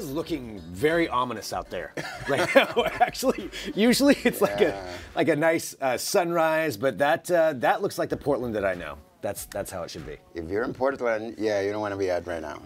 is looking very ominous out there right now. Actually, usually it's like a nice sunrise, but that looks like the Portland that I know. That's how it should be. If you're in Portland, yeah, you don't want to be out right now.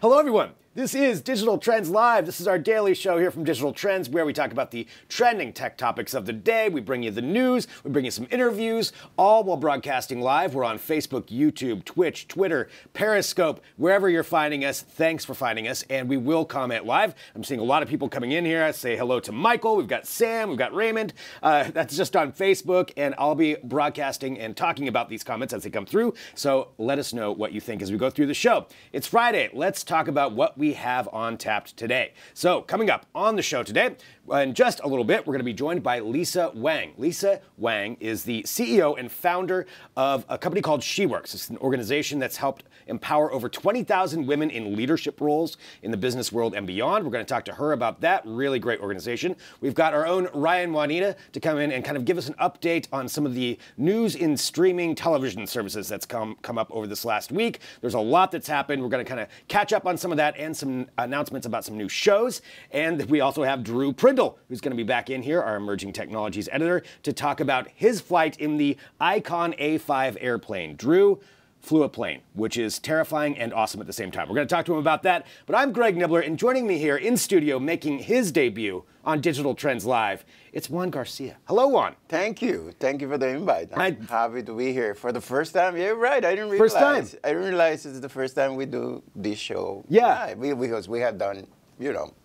Hello, everyone. This is Digital Trends Live. This is our daily show here from Digital Trends where we talk about the trending tech topics of the day. We bring you the news, we bring you some interviews, all while broadcasting live. We're on Facebook, YouTube, Twitch, Twitter, Periscope, wherever you're finding us. Thanks for finding us, and we will comment live. I'm seeing a lot of people coming in here. I say hello to Michael. We've got Sam. We've got Raymond. That's just on Facebook, and I'll be broadcasting and talking about these comments as they come through. So let us know what you think as we go through the show. It's Friday. Let's talk about what we have on tapped today. So coming up on the show today, in just a little bit, we're going to be joined by Lisa Wang. Lisa Wang is the CEO and founder of a company called SheWorks. It's an organization that's helped empower over 20,000 women in leadership roles in the business world and beyond. We're going to talk to her about that. Really great organization. We've got our own Ryan Juanita to come in and kind of give us an update on some of the news in streaming television services that's come up over this last week. There's a lot that's happened. We're going to kind of catch up on some of that and some announcements about some new shows. And we also have Drew Prindle, who's going to be back in here, our emerging technologies editor, to talk about his flight in the Icon A5 airplane. Drew flew a plane, which is terrifying and awesome at the same time. We're going to talk to him about that. But I'm Greg Nibbler, and joining me here in studio making his debut on Digital Trends Live, it's Juan Garcia. Hello, Juan. Thank you. Thank you for the invite. I'm happy to be here for the first time. Yeah, right. I didn't realize. First time. I didn't realize it's the first time we do this show. Yeah. Because we have done,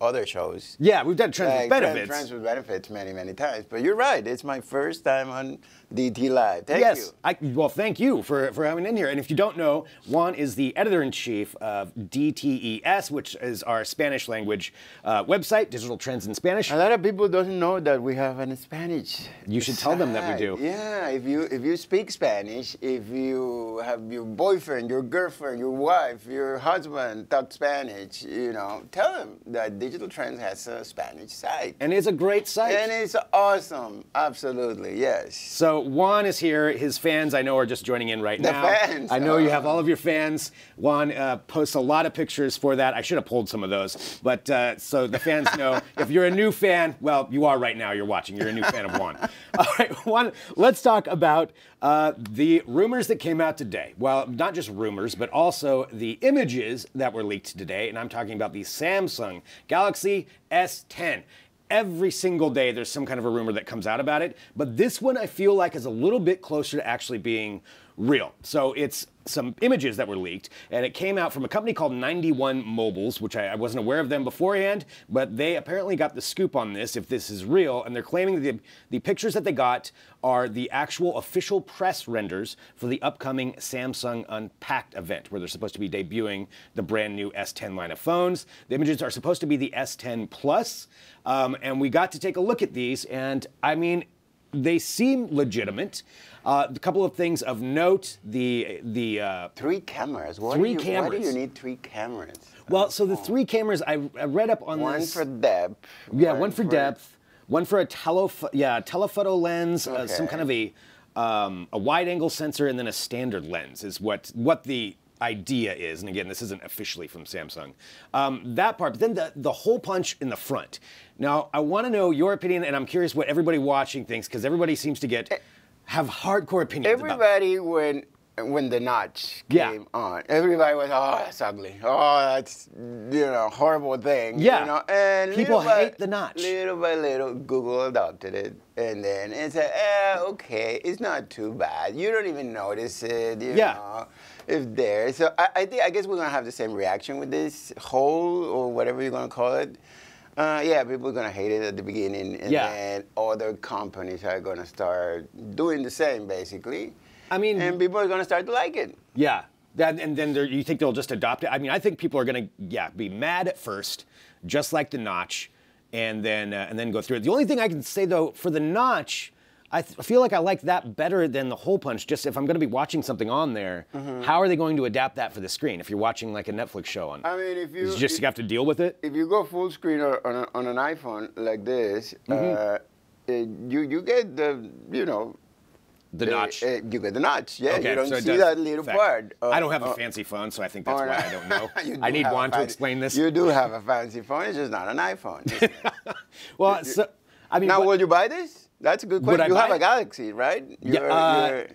other shows. Yeah, we've done Trends with Benefits. Trends with Benefits many, many times. But you're right. It's my first time on DT Live. Thank you. Well, thank you for having in here. And if you don't know, Juan is the editor-in-chief of DTES, which is our Spanish language website, Digital Trends in Spanish. A lot of people don't know that we have an Spanish. You should tell them that we do. Yeah, if you speak Spanish, if you have your boyfriend, your girlfriend, your wife, your husband talk Spanish, tell them that Digital Trends has a Spanish site. And it's a great site. And it's awesome. Absolutely, yes. So Juan is here. His fans, I know, are just joining in right now. The fans. I know you have all of your fans. Juan posts a lot of pictures for that. I should have pulled some of those. But so the fans know. If you're a new fan, well, you are right now. You're watching. You're a new fan of Juan. All right, Juan, let's talk about the rumors that came out today. Well, not just rumors, but also the images that were leaked today. And I'm talking about the Samsung Galaxy S10. Every single day there's some kind of a rumor that comes out about it, but this one I feel like is a little bit closer to actually being real. So it's some images that were leaked, and it came out from a company called 91 Mobiles, which I wasn't aware of them beforehand, but they apparently got the scoop on this, if this is real, and they're claiming that the pictures that they got are the actual official press renders for the upcoming Samsung Unpacked event, where they're supposed to be debuting the brand new S10 line of phones. The images are supposed to be the S10 Plus, and we got to take a look at these, and I mean, they seem legitimate. A couple of things of note, the 3 cameras. Why three do cameras. you need 3 cameras? Well, so the 3 cameras, I read up on one this. One for depth. Yeah, one for depth. One for a telephoto lens, some kind of a wide-angle sensor, and then a standard lens is what the idea is. And again, this isn't officially from Samsung. That part, but then the hole punch in the front. Now, I want to know your opinion, and I'm curious what everybody watching thinks, because everybody semes to have hardcore opinions. Everybody, when the notch came on, everybody was, oh, that's ugly. Oh, that's, horrible thing. Yeah. And people hate the notch. Little by little, Google adopted it. And then it said, okay, it's not too bad. You don't even notice it, you know, if there. So I guess we're going to have the same reaction with this hole, or whatever you're going to call it. People are going to hate it at the beginning, and then other companies are going to start doing the same, basically. I mean, and people are going to start to like it. Yeah. And then you think they'll just adopt it? I mean, I think people are going to, be mad at first, just like the notch, and then go through it. The only thing I can say, though, for the notch, I feel like I like that better than the hole punch. Just if I'm going to be watching something on there, how are they going to adapt that for the screen? If you're watching like a Netflix show on, I mean, if you have to deal with it. If you go full screen on an iPhone like this, you get the The notch. You get the notch. Yeah, Okay, you don't so it see does that little part. I don't have a fancy phone, so I think that's why I don't know. I need Juan to explain this. You do have a fancy phone. It's just not an iPhone. Well, so I mean, now, will you buy this? That's a good question. You have a Galaxy, right?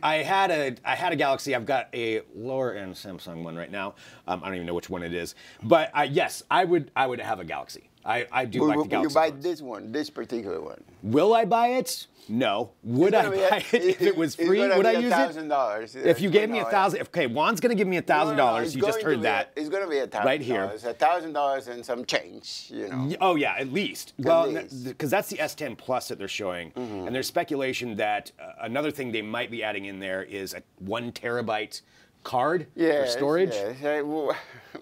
I had a Galaxy. I've got a lower end Samsung one right now. I don't even know which one it is. But yes, I would have a Galaxy. I do like the Galaxy. Will you buy phones. this one, this particular one? Will I buy it? No. Would I buy it if it was free? Would I use it? $1,000. If you gave me $1,000, okay, Juan's going to give me $1,000. You just heard that. It's going to be $1,000. Right here. $1,000 and some change, you know. Oh, yeah, at least. Well, because that's the S10 Plus that they're showing. And there's speculation that another thing they might be adding in there is a 1 terabyte card for storage. Yes.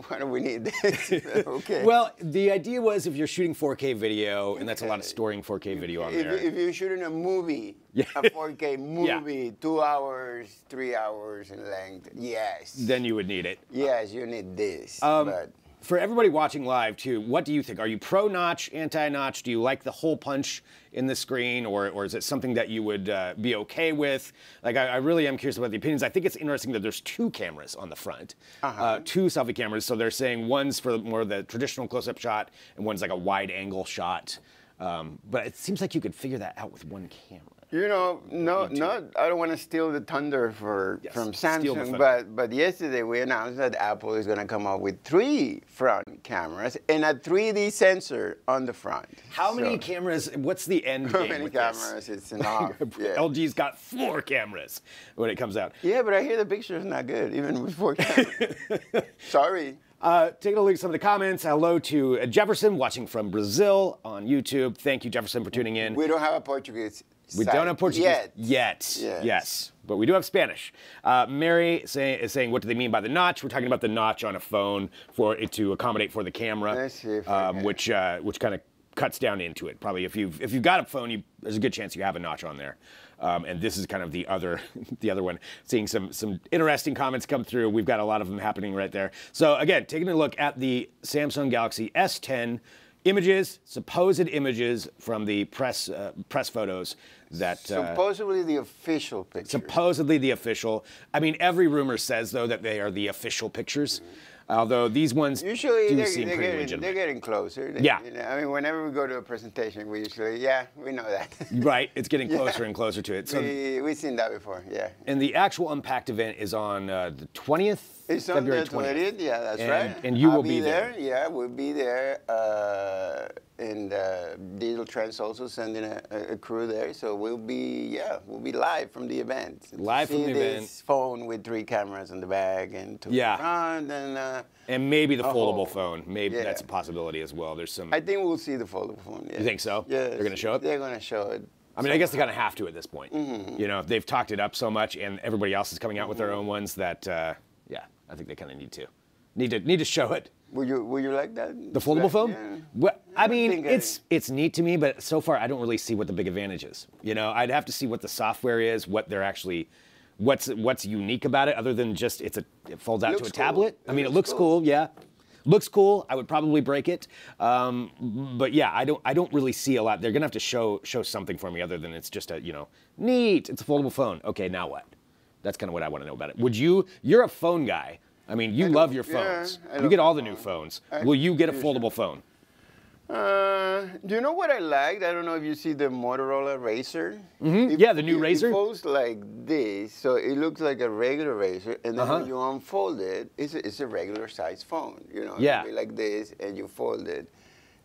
Why do we need this? Okay. Well, the idea was if you're shooting 4K video, and that's a lot of storing 4K video on there. If you're shooting a movie, a 4K movie, 2 hours, 3 hours in length, yes. Then you would need it. Yes, you need this. For everybody watching live, too, what do you think? Are you pro-notch, anti-notch? Do you like the hole punch in the screen, or is it something that you would be okay with? Like, I really am curious about the opinions. I think it's interesting that there's 2 cameras on the front, 2 selfie cameras. So they're saying one's for more of the traditional close-up shot, and one's like a wide-angle shot. But it seems like you could figure that out with 1 camera. You know, I don't want to steal the thunder from Samsung, but yesterday we announced that Apple is going to come out with 3 front cameras and a 3D sensor on the front. How many cameras? What's the end game? How many with cameras? It's enough. Yeah. LG's got 4 cameras when it comes out. Yeah, but I hear the picture is not good, even with 4 cameras. Sorry. Taking a look at some of the comments. Hello to Jefferson watching from Brazil on YouTube. Thank you, Jefferson, for tuning in. We don't have a Portuguese. We don't have Portuguese yet. Yes, but we do have Spanish. Mary is saying, what do they mean by the notch? We're talking about the notch on a phone for it to accommodate for the camera, Let's see if which kind of cuts down into it. Probably if you've got a phone, there's a good chance you have a notch on there. And this is kind of the other one. Seeing some interesting comments come through. We've got a lot of them happening right there. So again, taking a look at the Samsung Galaxy S10. Supposed images from the press photos that supposedly the official picture. Supposedly the official. I mean, every rumor says though that they are the official pictures. Although these ones usually do seem pretty legitimate. They're getting closer. Yeah. You know, I mean, whenever we go to a presentation, we usually, we know that. Right. It's getting closer and closer to it. So we've seen that before, yeah. And the actual Unpacked event is on the 20th? It's on February the 20th, yeah, that's right. And you will be there. Yeah, we'll be there. And Digital Trends also sending a crew there, so we'll be live from the event. Live from the event. This phone with 3 cameras on the back and 2 in front, and maybe the foldable phone. Maybe that's a possibility as well. There's some. I think we'll see the foldable phone. Yeah. You think so? Yeah. They're going to show it. They're going to show it. I mean, I guess they kind of have to at this point. You know, they've talked it up so much, and everybody else is coming out with their own ones that, I think they kind of need to show it. Would you like that? The foldable phone? Yeah. Well, I mean, it's neat to me, but so far I don't really see what the big advantage is. You know, I'd have to see what the software is, what they're actually, what's unique about it, other than just it folds out to a tablet. I mean, it looks cool, yeah. Looks cool. I would probably break it, but yeah, I don't really see a lot. They're gonna have to show something for me other than it's just neat. It's a foldable phone. Okay, now what? That's kind of what I want to know about it. Would you? You're a phone guy. I mean, you love your phones. You get all the new phones. Will you get a foldable phone? Do you know what I liked? I don't know if you see the Motorola Razr. Yeah, the new Razr. It folds like this, so it looks like a regular Razr, and then when you unfold it, it's a regular size phone. You know, it'll be like this, and you fold it.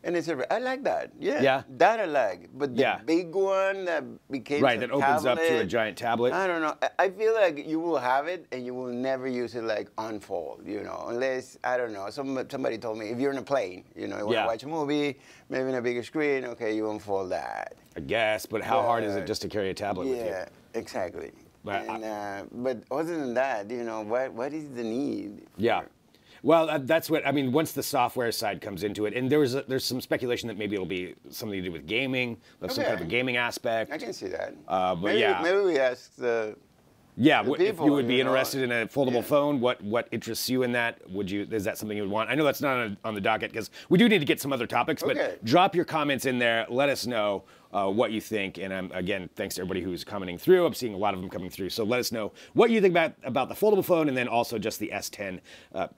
And I like that. Yeah. That I like. But the big one that became that opens up to a giant tablet. I don't know. I feel like you will have it and you will never use it like unfold, you know, unless, I don't know, somebody told me if you're in a plane, you know, you want to watch a movie, maybe in a bigger screen, okay, you unfold that. I guess, but how hard is it just to carry a tablet with you? Yeah, exactly. But other than that, you know, what is the need? Well, that's what I mean. Once the software side comes into it, and there's some speculation that maybe it'll be something to do with gaming, some kind of a gaming aspect. I can see that. But maybe we ask the people, if you would be know, interested in a foldable phone, what interests you in that? Is that something you would want? I know that's not on the docket because we do need to get some other topics, but drop your comments in there. Let us know what you think. And again, thanks to everybody who's commenting through. I'm seeing a lot of them coming through. So let us know what you think about the foldable phone, and then also just the S10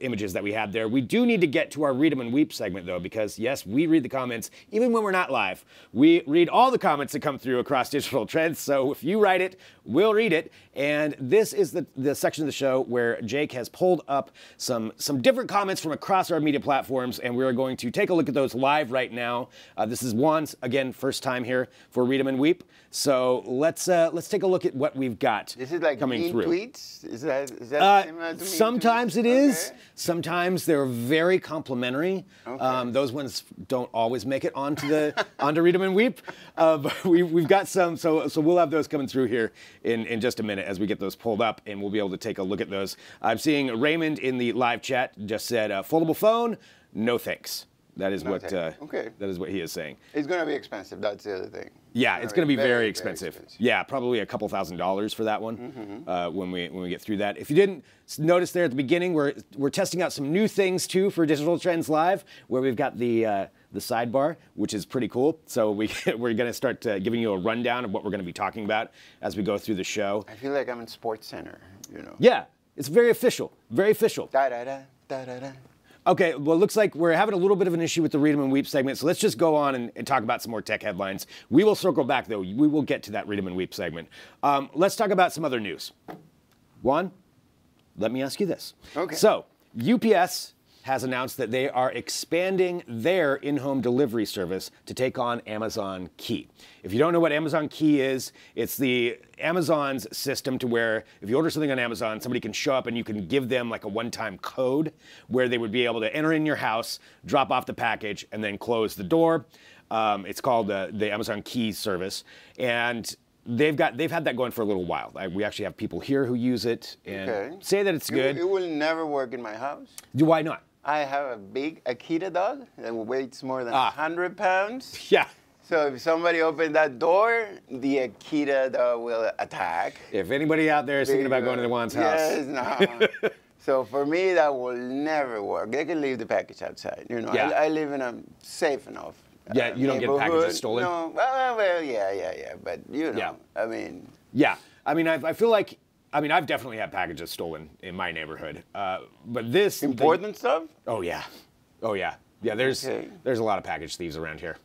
images that we had there. We do need to get to our Read 'em and Weep segment, though, because yes, we read the comments even when we're not live. We read all the comments that come through across Digital Trends. So if you write it, we'll read it. And this is the section of the show where Jake has pulled up some different comments from across our media platforms, and we're going to take a look at those live right now. This is Juan's, again, first time here for Read 'em and Weep. So let's take a look at what we've got. Is it like coming mean through. tweets? Is that similar to mean sometimes tweets? it is. Okay. Sometimes they're very complimentary. Okay. Those ones don't always make it onto Read 'em and Weep. But we've got some, so we'll have those coming through here in just a minute as we get those pulled up, and we'll be able to take a look at those. I'm seeing Raymond in the live chat just said, foldable phone, no thanks. That is that is what he is saying. It's going to be expensive. That's the other thing. Yeah, it's going to be very expensive. Yeah, probably a couple $1,000s for that one when we get through that. If you didn't notice there at the beginning, we're testing out some new things too for Digital Trends Live, where we've got the sidebar, which is pretty cool. So we're going to start giving you a rundown of what we're going to be talking about as we go through the show. I feel like I'm in Sports Center, you know. Yeah, it's very official. Very official. Da da da da da da. Okay, well, it looks like we're having a little bit of an issue with the Read 'em and Weep segment, so let's just go on and talk about some more tech headlines. We will circle back, though. We will get to that Read 'em and Weep segment. Let's talk about some other news. Juan, let me ask you this. Okay. So, UPS has announced that they are expanding their in-home delivery service to take on Amazon Key. If you don't know what Amazon Key is, it's the Amazon's system to where if you order something on Amazon, somebody can show up and you can give them like a one-time code where they would be able to enter in your house, drop off the package, and then close the door. It's called the Amazon Key service, and they've had that going for a little while. We actually have people here who use it and say that it's good. It will never work in my house. Why not? I have a big Akita dog that weighs more than 100 pounds. Yeah. So if somebody opens that door, the Akita dog will attack. If anybody out there is thinking about going to Juan's house. Yes, no. So for me, that will never work. They can leave the package outside. You know, Yeah. I live in a safe enough. Yeah, you don't get packages stolen? No, well, yeah. But, you know, I mean. Yeah, I mean, I feel like, I've definitely had packages stolen in my neighborhood. But this. Important stuff? Oh, yeah. Yeah, there's a lot of package thieves around here.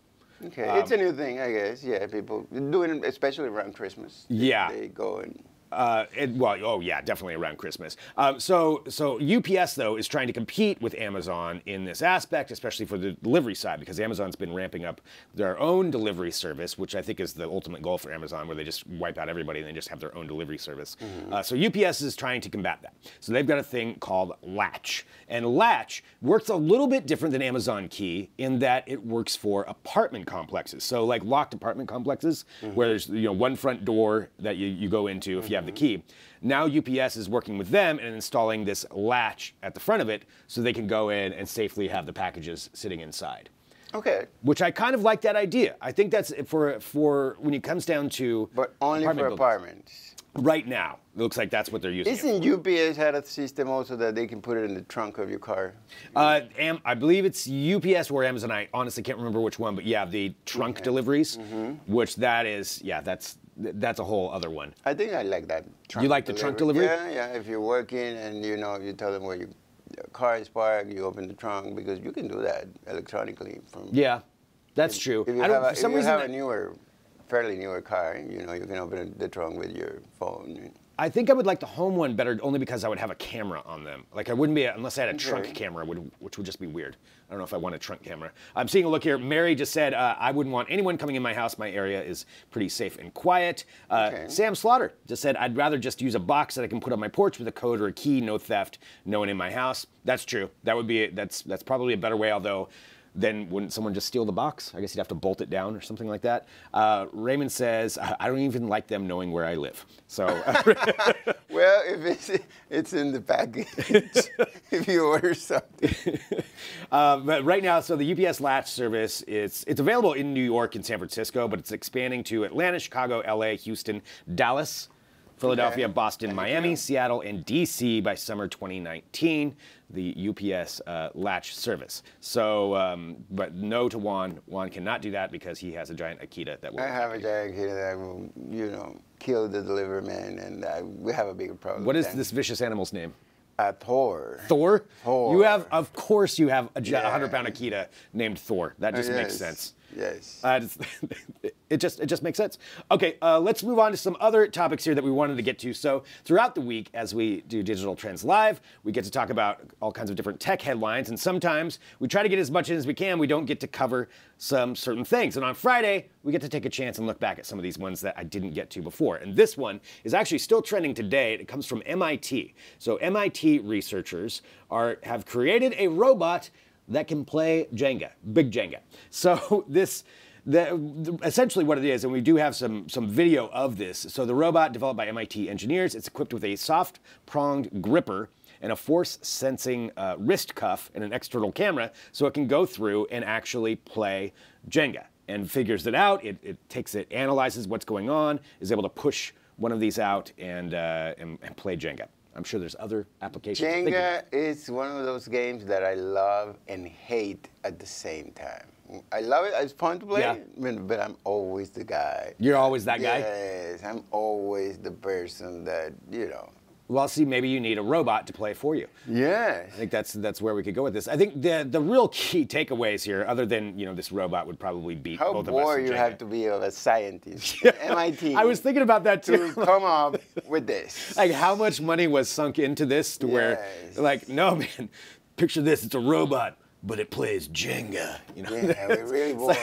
Okay, it's a new thing, I guess. Yeah, people do it, especially around Christmas. Yeah. They go and. Definitely around Christmas. So UPS, though, is trying to compete with Amazon in this aspect, especially for the delivery side, because Amazon's been ramping up their own delivery service, which I think is the ultimate goal for Amazon, where they just wipe out everybody and they just have their own delivery service. So UPS is trying to combat that. So they've got a thing called Latch. And Latch works a little bit different than Amazon Key in that it works for apartment complexes. So like locked apartment complexes, where there's one front door that you go into if you have the key. Now UPS is working with them and installing this latch at the front of it so they can go in and safely have the packages sitting inside. Okay. Which I kind of like that idea. I think that's for when it comes down to But only for apartments. Right now, it looks like that's what they're using. Isn't UPS had a system also that they can put it in the trunk of your car? I believe it's UPS or Amazon. I honestly can't remember which one, but yeah, the trunk deliveries, which that's a whole other one. I think I like that. You like the trunk delivery? Yeah. If you're working and you tell them where your car is parked, you open the trunk, because you can do that electronically. Yeah, that's true. If you have a fairly newer car, you can open the trunk with your phone. I think I would like the home one better only because I would have a camera on them. Like I wouldn't be, unless I had a trunk camera, which would just be weird. I don't know if I want a trunk camera. I'm seeing a look here. Mary just said, I wouldn't want anyone coming in my house. My area is pretty safe and quiet. Sam Slaughter just said, I'd rather just use a box that I can put on my porch with a code or a key, no theft, no one in my house. That's true. That would be, that's probably a better way, although then wouldn't someone just steal the box? I guess you'd have to bolt it down or something like that. Raymond says, I don't even like them knowing where I live. So, well, if it's in the package, if you order something. But right now, so the UPS Latch service, it's available in New York and San Francisco, but it's expanding to Atlanta, Chicago, LA, Houston, Dallas, Philadelphia, Boston, Miami, Seattle, and DC by summer 2019, the UPS latch service. So, but no to Juan. Juan cannot do that because he has a giant Akita that will. I have a giant Akita that will, you know, kill the delivery man, and we have a bigger problem. What is this vicious animal's name? Thor. Thor? Thor. You have, of course, you have a 100-pound Akita named Thor. That just makes sense. Yes. It just makes sense. Okay, let's move on to some other topics here that we wanted to get to. So throughout the week, as we do Digital Trends Live, we get to talk about all kinds of different tech headlines, and sometimes we try to get as much in as we can. We don't get to cover some certain things. And on Friday, we get to take a chance and look back at some of these ones that I didn't get to before. And this one is actually still trending today. It comes from MIT. So MIT researchers have created a robot that can play Jenga, big Jenga. So essentially what it is, and we do have some video of this. So the robot developed by MIT engineers, it's equipped with a soft-pronged gripper and a force-sensing wrist cuff and an external camera, so it can go through and actually play Jenga and figures it out. It analyzes what's going on, is able to push one of these out and play Jenga. I'm sure there's other applications. Jenga is one of those games that I love and hate at the same time. I love it. It's fun to play, but I'm always the guy. You're always that guy? Yes, I'm always the person that, you know. Well, see, maybe you need a robot to play for you. Yes. I think that's where we could go with this. I think the real key takeaways here, other than, you know, this robot would probably beat both of us. How bored you have to be of a scientist. MIT. I was thinking about that too. To come up with this. Like, how much money was sunk into this to where, like, no, man, picture this, it's a robot, but it plays Jenga. You know? Yeah, we're really bored.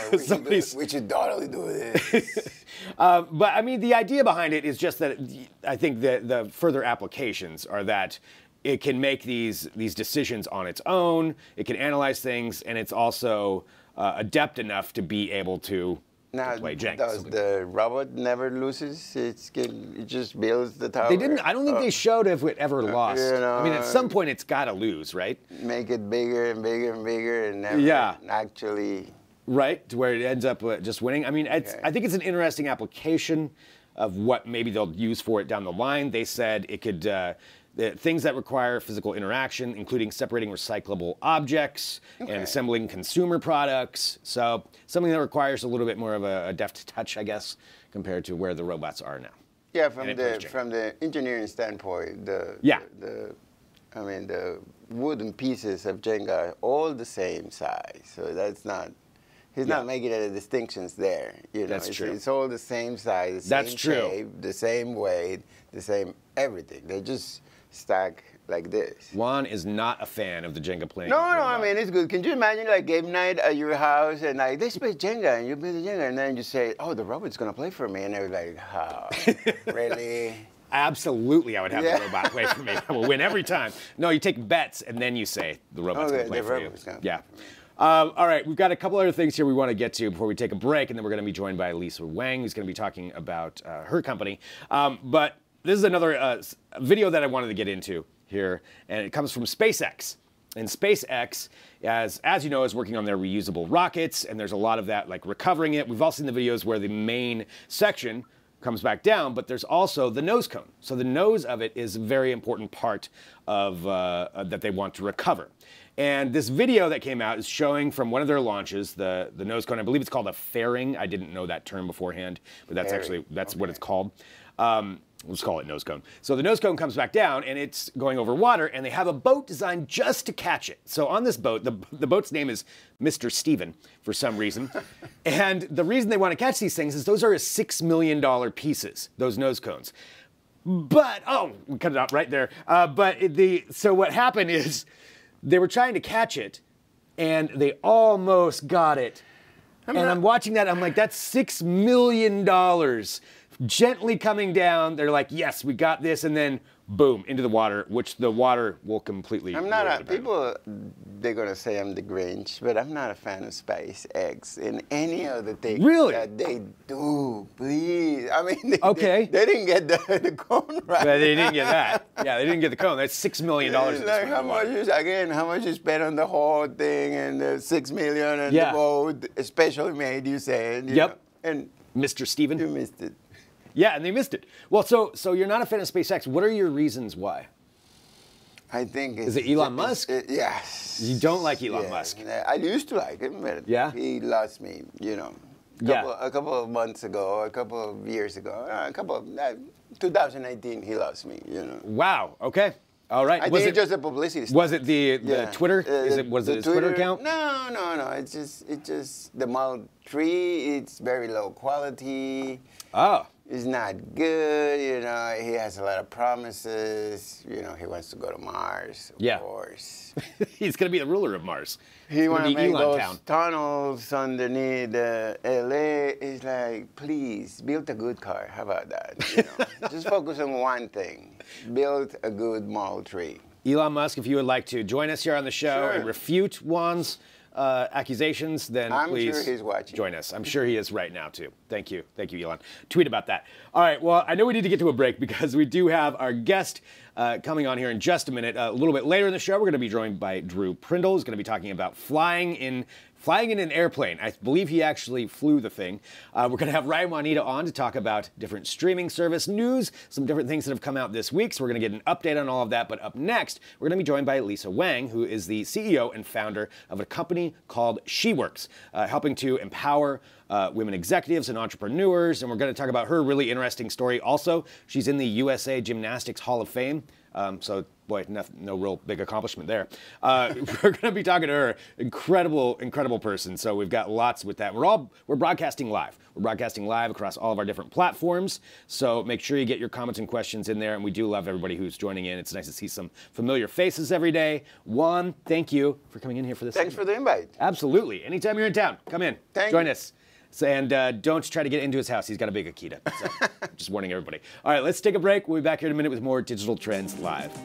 We should totally do this. But I mean, the idea behind it is just that I think the further applications are that it can make these decisions on its own. It can analyze things, and it's also adept enough to be able to play Jenga. Does the robot never loses? It just builds the tower. They didn't. I don't think they showed if it ever lost. You know, I mean, at some point, it's got to lose, right? Make it bigger and bigger and bigger, and never actually. Right, to where it ends up just winning. I mean, I think it's an interesting application of what maybe they'll use for it down the line. They said it could, things that require physical interaction, including separating recyclable objects and assembling consumer products. So something that requires a little bit more of a deft touch, I guess, compared to where the robots are now. Yeah, from the engineering standpoint, the wooden pieces of Jenga are all the same size, so that's not. He's not making any distinctions there. You know, that's true. It's all the same size, the same shape, the same weight, the same everything. They just stack like this. Juan is not a fan of the Jenga playing. No, I mean, it's good. Can you imagine like game night at your house and like, they play Jenga and you play the Jenga and then you say, oh, the robot's going to play for me. And they're like, oh, really? Absolutely, I would have the robot play for me. I will win every time. No, you take bets and then you say the robot's going to play for you. Yeah. All right, we've got a couple other things here we want to get to before we take a break, and then we're going to be joined by Lisa Wang, who's going to be talking about her company. But this is another video that I wanted to get into here, and it comes from SpaceX. And SpaceX, as you know, is working on their reusable rockets, and there's a lot of that, like recovering it. We've all seen the videos where the main section comes back down, but there's also the nose cone. So the nose of it is a very important part of that they want to recover. And this video that came out is showing from one of their launches, the nose cone. I believe it's called a fairing. I didn't know that term beforehand, but that's what it's called. We'll just call it nose cone. So the nose cone comes back down, and it's going over water, and they have a boat designed just to catch it. So on this boat, the boat's name is Mr. Steven for some reason. And the reason they want to catch these things is those are $6 million pieces, those nose cones. But, we cut it out right there. So what happened is they were trying to catch it, and they almost got it. I'm watching that, I'm like, that's $6 million gently coming down. They're like, yes, we got this, and then boom, into the water, which the water will completely. People, they're going to say I'm the Grinch, but I'm not a fan of SpaceX in any of the things that they do, please. I mean, they didn't get the cone right. But they didn't get that. Yeah, they didn't get the cone. That's $6 million. Like how much you spent on the whole thing and the $6 million and the boat, especially made, you said. You know, and Mr. Steven. You missed it. Yeah, and they missed it. Well, so you're not a fan of SpaceX. What are your reasons why? I think is it Elon Musk? Yes. You don't like Elon Musk. I used to like him, but he lost me, a couple of months ago, a couple of years ago, 2019, he lost me, Wow, okay. All right. I think it's just a publicity stuff. Was it the Twitter? Was it his Twitter account? No. It's just the Model 3. It's very low quality. Oh. It's not good. He has a lot of promises. He wants to go to Mars. Of course. He's going to be the ruler of Mars. He wants to make those tunnels underneath LA. It's like, please, build a good car. How about that? Just focus on one thing. Build a good Model 3. Elon Musk, if you would like to join us here on the show and refute Juan's accusations, then please sure he's watching. Join us. I'm sure he is right now, too. Thank you, Elon. Tweet about that. All right, well, I know we need to get to a break because we do have our guest coming on here in just a minute. A little bit later in the show, we're going to be joined by Drew Prindle. He's going to be talking about flying in an airplane. I believe he actually flew the thing. We're going to have Ryan Juanita on to talk about different streaming service news, some different things that have come out this week. So we're going to get an update on all of that. But up next, we're going to be joined by Lisa Wang, who is the CEO and founder of a company called SheWorks, helping to empower women executives and entrepreneurs. And we're going to talk about her really interesting story. Also, she's in the USA Gymnastics Hall of Fame. So, boy, no real big accomplishment there. We're going to be talking to her. Incredible person. So we've got lots with that. We're broadcasting live. We're broadcasting live across all of our different platforms. So make sure you get your comments and questions in there. And we do love everybody who's joining in. It's nice to see some familiar faces every day. Juan, thank you for coming in here for this. Thanks for the invite. Absolutely. Anytime you're in town, come in. Join us. So, and don't try to get into his house. He's got a big Akita. So just warning everybody. All right, let's take a break. We'll be back here in a minute with more Digital Trends Live.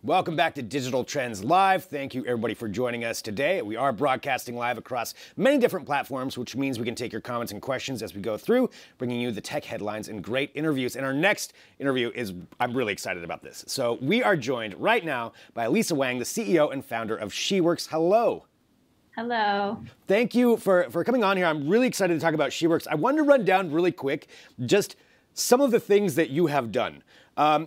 Welcome back to Digital Trends Live. Thank you, everybody, for joining us today. We are broadcasting live across many different platforms, which means we can take your comments and questions as we go through, bringing you the tech headlines and great interviews. And our next interview I'm really excited about this. So we are joined right now by Lisa Wang, the CEO and founder of SheWorks. Hello. Hello. Thank you for coming on here. I'm really excited to talk about SheWorks. I wanted to run down really quick just some of the things that you have done.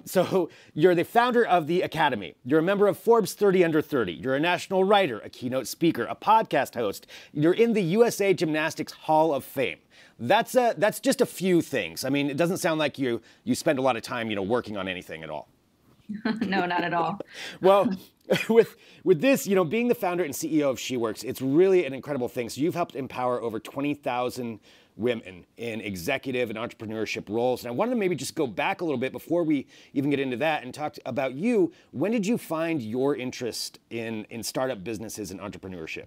So you're the founder of the Academy. You're a member of Forbes 30 Under 30. You're a national writer, a keynote speaker, a podcast host. You're in the USA Gymnastics Hall of Fame. That's just a few things. I mean, it doesn't sound like you spend a lot of time, working on anything at all. No, not at all. Well, with this, being the founder and CEO of SheWorks, it's really an incredible thing. So you've helped empower over 20,000 women in executive and entrepreneurship roles. And I wanted to maybe just go back a little bit before we even get into that and talk about you. When did you find your interest in startup businesses and entrepreneurship?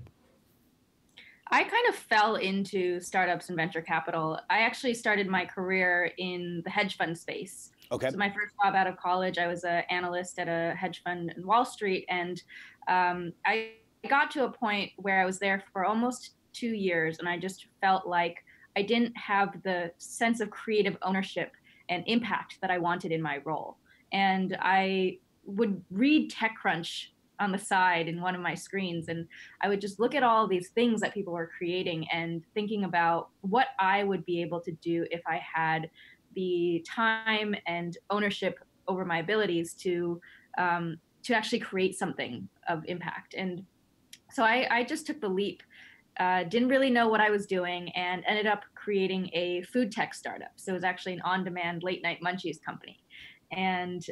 I kind of fell into startups and venture capital. I actually started my career in the hedge fund space. Okay. So my first job out of college, I was an analyst at a hedge fund in Wall Street. And I got to a point where I was there for almost 2 years, and I just felt like I didn't have the sense of creative ownership and impact that I wanted in my role. And I would read TechCrunch on the side in one of my screens, and I would just look at all these things that people were creating and thinking about what I would be able to do if I had the time and ownership over my abilities to actually create something of impact. And so I just took the leap. Didn't really know what I was doing, and ended up creating a food tech startup. So it was actually an on-demand late night munchies company. And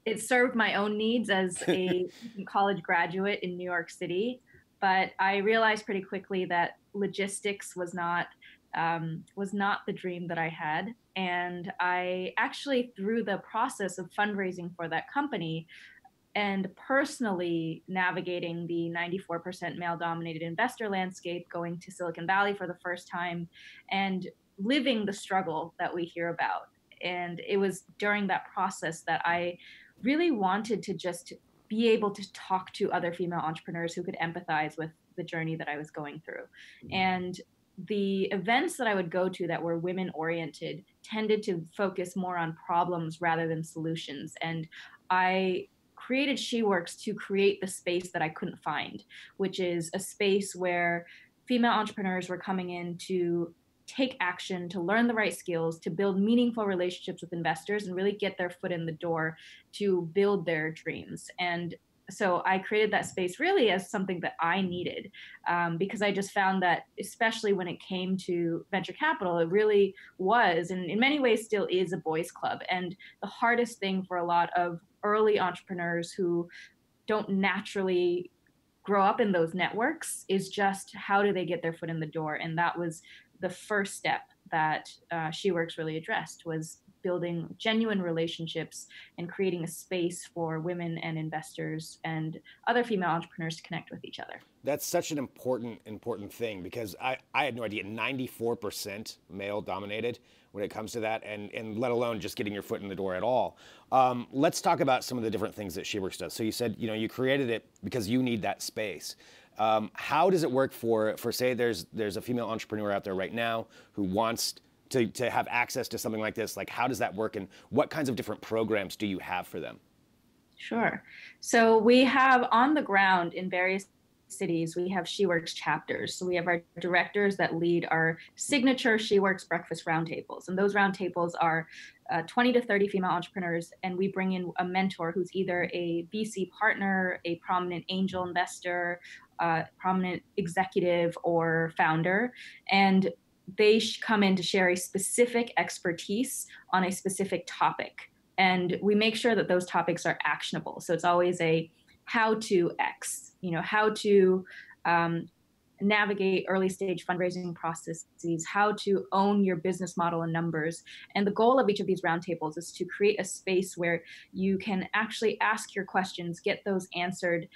it served my own needs as a college graduate in New York City. But I realized pretty quickly that logistics was not the dream that I had. And I actually, through the process of fundraising for that company, and personally navigating the 94% male dominated investor landscape, going to Silicon Valley for the first time and living the struggle that we hear about. And it was during that process that I really wanted to just be able to talk to other female entrepreneurs who could empathize with the journey that I was going through. And the events that I would go to that were women oriented tended to focus more on problems rather than solutions. And I created SheWorks to create the space that I couldn't find, which is a space where female entrepreneurs were coming in to take action, to learn the right skills, to build meaningful relationships with investors, and really get their foot in the door to build their dreams. And so I created that space really as something that I needed, because I just found that, especially when it came to venture capital, it really was, and in many ways still is, a boys' club. And the hardest thing for a lot of early entrepreneurs who don't naturally grow up in those networks is just how do they get their foot in the door. And that was the first step that SheWorks really addressed, was building genuine relationships and creating a space for women and investors and other female entrepreneurs to connect with each other. That's such an important thing, because I had no idea 94% male dominated when it comes to that, and let alone just getting your foot in the door at all. Let's talk about some of the different things that SheWorks does. So you said, you created it because you need that space. How does it work for say there's a female entrepreneur out there right now who wants to have access to something like this? Like, how does that work, and what kinds of different programs do you have for them? Sure. So we have on the ground in various cities, we have SheWorks chapters. So we have our directors that lead our signature SheWorks breakfast roundtables. And those roundtables are 20 to 30 female entrepreneurs. And we bring in a mentor who's either a VC partner, a prominent angel investor, prominent executive, or founder. And they come in to share a specific expertise on a specific topic. And we make sure that those topics are actionable. So it's always a how to X, how to navigate early stage fundraising processes, how to own your business model and numbers. And the goal of each of these roundtables is to create a space where you can actually ask your questions, get those answered,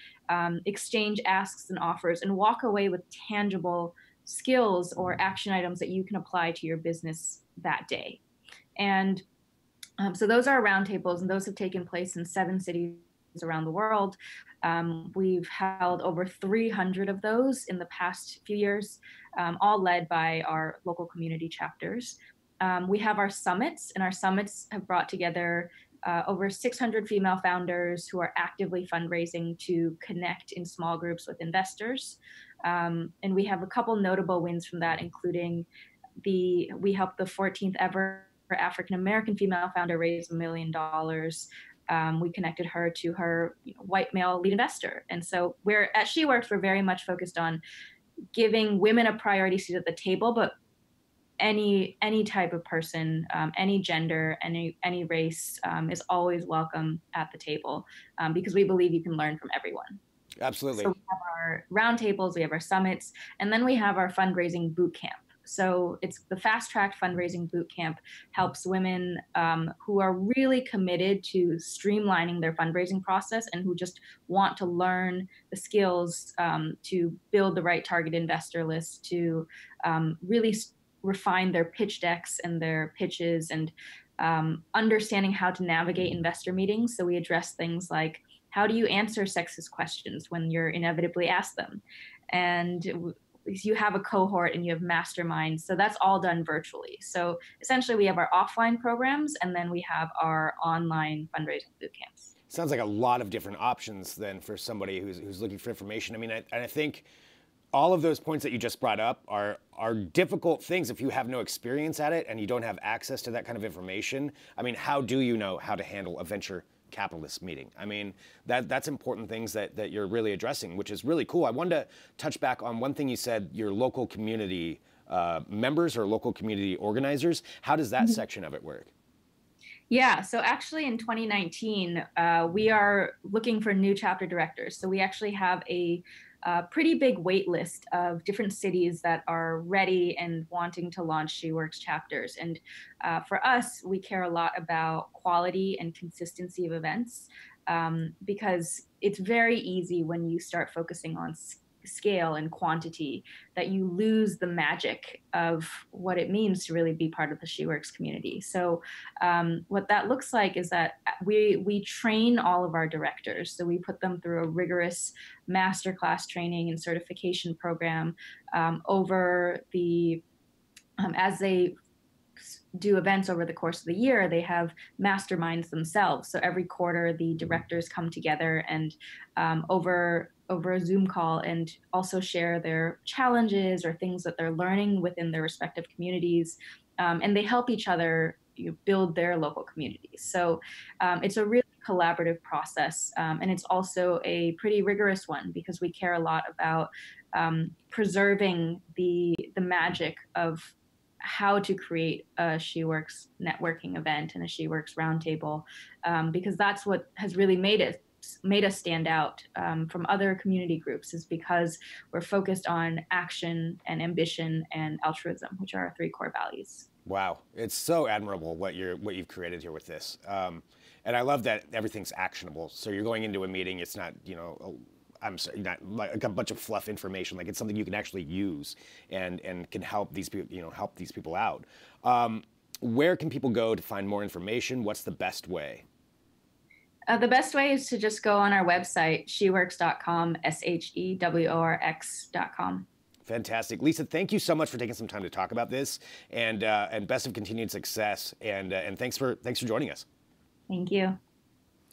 exchange asks and offers, and walk away with tangible skills or action items that you can apply to your business that day. And so those are roundtables, and those have taken place in 7 cities around the world. We've held over 300 of those in the past few years, all led by our local community chapters. We have our summits, and our summits have brought together over 600 female founders who are actively fundraising to connect in small groups with investors. And we have a couple notable wins from that, including we helped the 14th ever African-American female founder raise $1 million. We connected her to her white male lead investor. And so we're at SheWorks, we're very much focused on giving women a priority seat at the table, but any type of person, any gender, any race is always welcome at the table, because we believe you can learn from everyone. Absolutely. So we have our roundtables, we have our summits, and then we have our fundraising boot camp. So it's the Fast Track Fundraising Boot Camp, helps women who are really committed to streamlining their fundraising process and who just want to learn the skills to build the right target investor list, to really refine their pitch decks and their pitches, and understanding how to navigate investor meetings. So we address things like, how do you answer sexist questions when you're inevitably asked them? And you have a cohort and you have masterminds. So that's all done virtually. So essentially we have our offline programs, and then we have our online fundraising boot camps. Sounds like a lot of different options then for somebody who's looking for information. I mean, I think all of those points that you just brought up are difficult things if you have no experience at it and you don't have access to that kind of information. I mean, how do you know how to handle a venture capitalist meeting? I mean, that's important things that you're really addressing, which is really cool. I wanted to touch back on one thing you said, your local community members or local community organizers. How does that section of it work? Yeah, so actually in 2019, we are looking for new chapter directors. So we actually have a pretty big wait list of different cities that are ready and wanting to launch SheWorks chapters. And for us, we care a lot about quality and consistency of events, because it's very easy when you start focusing on scale and quantity that you lose the magic of what it means to really be part of the SheWorks community. So what that looks like is that we train all of our directors. So we put them through a rigorous masterclass training and certification program over the, as they do events over the course of the year, they have masterminds themselves. So every quarter, the directors come together and over a Zoom call and also share their challenges or things that they're learning within their respective communities. And they help each other build their local communities. So it's a really collaborative process. And it's also a pretty rigorous one because we care a lot about preserving the magic of how to create a SheWorks networking event and a SheWorks roundtable, because that's what has really made us stand out from other community groups, is because we're focused on action and ambition and altruism, which are our 3 core values. Wow, it's so admirable what you've created here with this, and I love that everything's actionable. So you're going into a meeting, it's not I'm sorry, not like a bunch of fluff information. Like, it's something you can actually use and can help these people, help these people out. Where can people go to find more information? What's the best way? The best way is to just go on our website, sheworks.com, SHEWORX.com. Fantastic. Lisa, thank you so much for taking some time to talk about this, and best of continued success. And thanks for joining us. Thank you.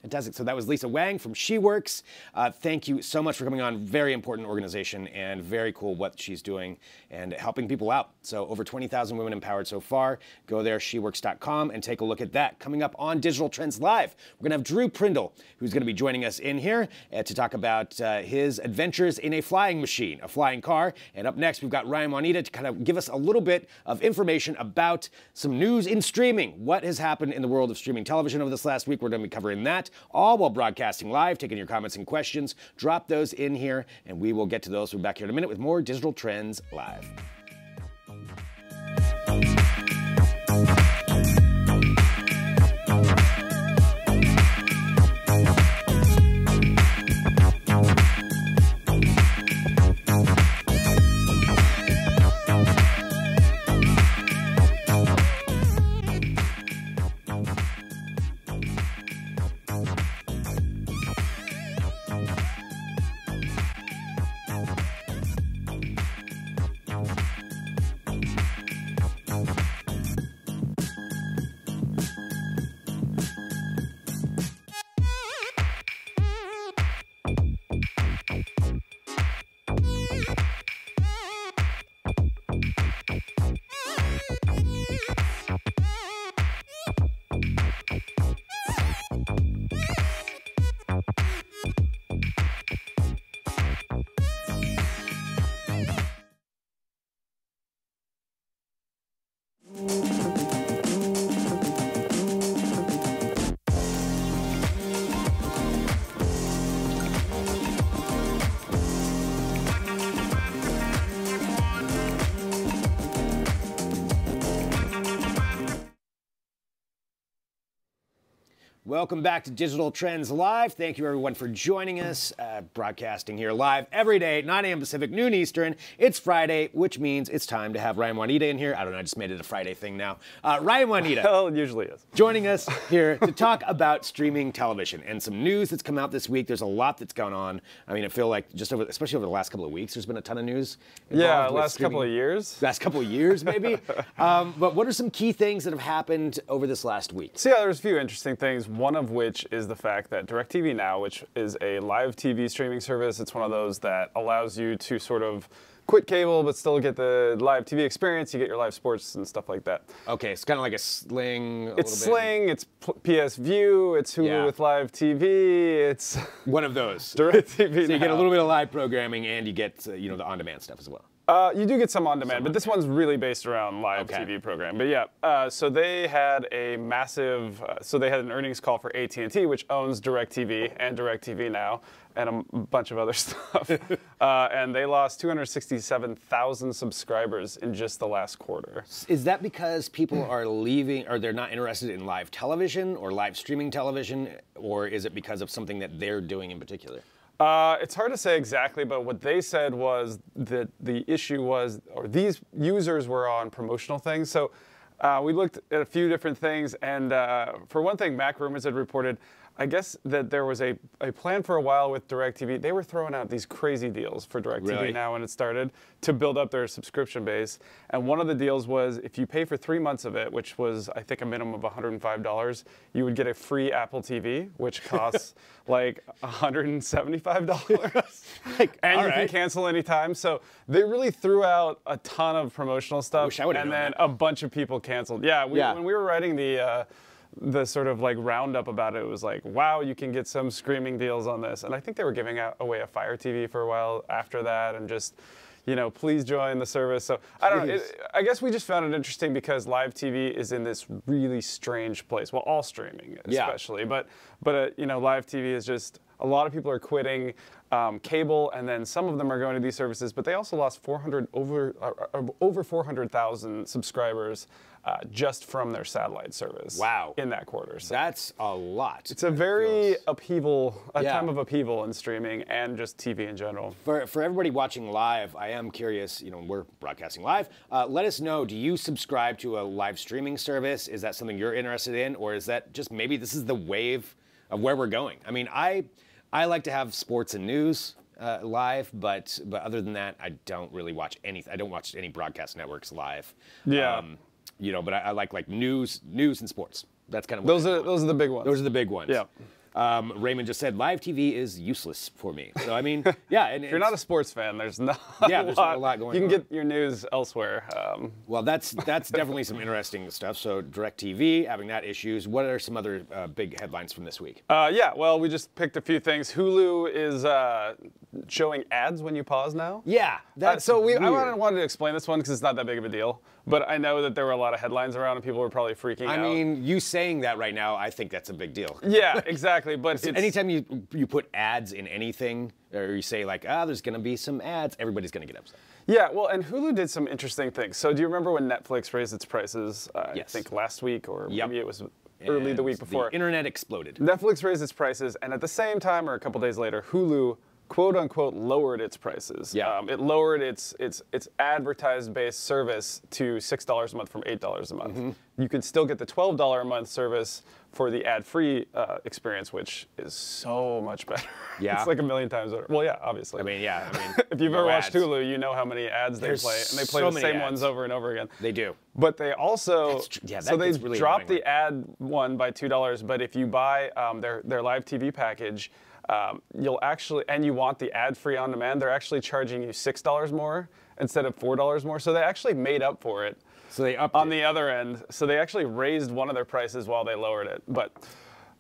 Fantastic. So that was Lisa Wang from SheWorks. Thank you so much for coming on. Very important organization and very cool what she's doing and helping people out. So over 20,000 women empowered so far. Go there, sheworks.com, and take a look at that. Coming up on Digital Trends Live, we're going to have Drew Prindle, who's going to be joining us in here to talk about his adventures in a flying machine, a flying car. And up next, we've got Ryan Juanita to kind of give us a little bit of information about some news in streaming. What has happened in the world of streaming television over this last week? We're going to be covering that, all while broadcasting live, taking your comments and questions. Drop those in here, and we will get to those. We'll be back here in a minute with more Digital Trends Live. Welcome back to Digital Trends Live. Thank you, everyone, for joining us. Broadcasting here live every day, 9 a.m. Pacific, noon Eastern. It's Friday, which means it's time to have Ryan Juanita in here. I don't know, I just made it a Friday thing now. Ryan Juanita. Well, it usually is. Joining us here to talk about streaming television and some news that's come out this week. There's a lot that's gone on. I mean, I feel like especially over the last couple of weeks, there's been a ton of news. Yeah, last couple of years. Last couple of years, maybe. But what are some key things that have happened over this last week? So yeah, there's a few interesting things, one of which is the fact that DirecTV Now, which is a live TV streaming service, it's one of those that allows you to sort of quit cable but still get the live TV experience. You get your live sports and stuff like that. Okay, it's kind of like a Sling. It's Sling, it's PS View, it's Hulu with live TV, it's one of those. DirecTV Now. So you get a little bit of live programming and you get the on-demand stuff as well. You do get some on-demand, but this one's really based around live TV program. But yeah, so they had a massive, so they had an earnings call for AT&T, which owns DirecTV and DirecTV Now, and a bunch of other stuff. And they lost 267,000 subscribers in just the last quarter. Is that because people are leaving, or they're not interested in live television or live streaming television, or is it because of something that they're doing in particular? It's hard to say exactly, but what they said was that the issue was, or these users were on promotional things. So we looked at a few different things, and for one thing, Mac Rumors had reported, I guess that there was a plan for a while with DirecTV. They were throwing out these crazy deals for DirecTV Now when it started to build up their subscription base. And one of the deals was if you pay for 3 months of it, which was, I think, a minimum of $105, you would get a free Apple TV, which costs like $175. And you can cancel anytime. So they really threw out a ton of promotional stuff. And then a bunch of people canceled. Yeah, when we were writing the sort of like roundup about it, was like, wow, you can get some screaming deals on this. And I think they were giving away a Fire TV for a while after that, and just, please join the service. So I don't know. I guess we just found it interesting because live TV is in this really strange place. Well, all streaming especially, but live TV is just, a lot of people are quitting cable, and then some of them are going to these services. But they also lost over 400,000 subscribers just from their satellite service. Wow! In that quarter, so that's a lot. It's a very time of upheaval in streaming and just TV in general. For everybody watching live, I am curious. We're broadcasting live. Let us know. Do you subscribe to a live streaming service? Is that something you're interested in, or is that just maybe this is the wave of where we're going? I mean, I like to have sports and news live, but other than that, I don't really watch anything. I don't watch any broadcast networks live. Yeah. But I like news and sports. That's kind of what those are the big ones. Those are the big ones. Yeah. Raymond just said live TV is useless for me. So I mean, yeah. And if you're not a sports fan, there's not there's not a lot going on. You can get your news elsewhere. Well, that's definitely some interesting stuff. So DirecTV having that issues. What are some other big headlines from this week? Well, we just picked a few things. Hulu is showing ads when you pause now. Yeah, that's so weird. I wanted to explain this one because it's not that big of a deal. But I know that there were a lot of headlines around and people were probably freaking out. I mean, you saying that right now, I think that's a big deal. Yeah, exactly. But anytime you put ads in anything, or you say like, there's going to be some ads, everybody's going to get upset. Yeah, well, and Hulu did some interesting things. So do you remember when Netflix raised its prices, I think last week, or maybe it was early the week before? The internet exploded. Netflix raised its prices, and at the same time, or a couple days later, Hulu quote unquote lowered its prices. Yeah. It lowered its advertised based service to $6 a month from $8 a month. Mm-hmm. You could still get the $12 a month service for the ad-free experience, which is so much better. Yeah. It's like a million times better. Well, yeah, obviously. I mean, if you've ever watched Hulu, you know how many ads they play, and they play the same ones over and over again. They do. But they also, so they really dropped the ad one by $2, but if you buy their live TV package, you'll actually, and you want the ad-free on demand, they're actually charging you $6 more instead of $4 more. So they actually made up for it. So they upped on the other end. So they actually raised one of their prices while they lowered it. But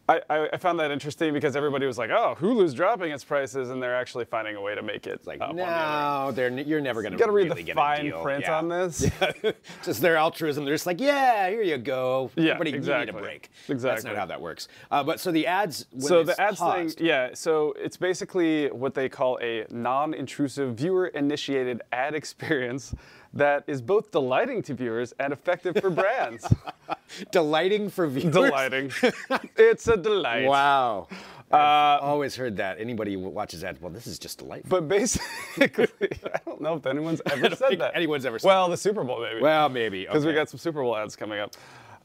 I found that interesting because everybody was like, "Oh, Hulu's dropping its prices," and they're actually finding a way to make it like, up. No, you're never going to. You got to read the fine print on this. Yeah. Just their altruism. They're just like, "Yeah, here you go. Yeah, you need a break." Exactly. That's not how that works. But so the ads. So the ads paused. Thing, yeah. So it's basically what they call a non-intrusive viewer-initiated ad experience. that is both delighting to viewers and effective for brands. Delighting for viewers? Delighting. It's a delight. Wow. I've always heard that. Anybody who watches ads, well, this is just delightful. But basically, I don't know if anyone's ever said that. Anyone's ever said Well, the Super Bowl, maybe. Well, maybe. Because we got some Super Bowl ads coming up.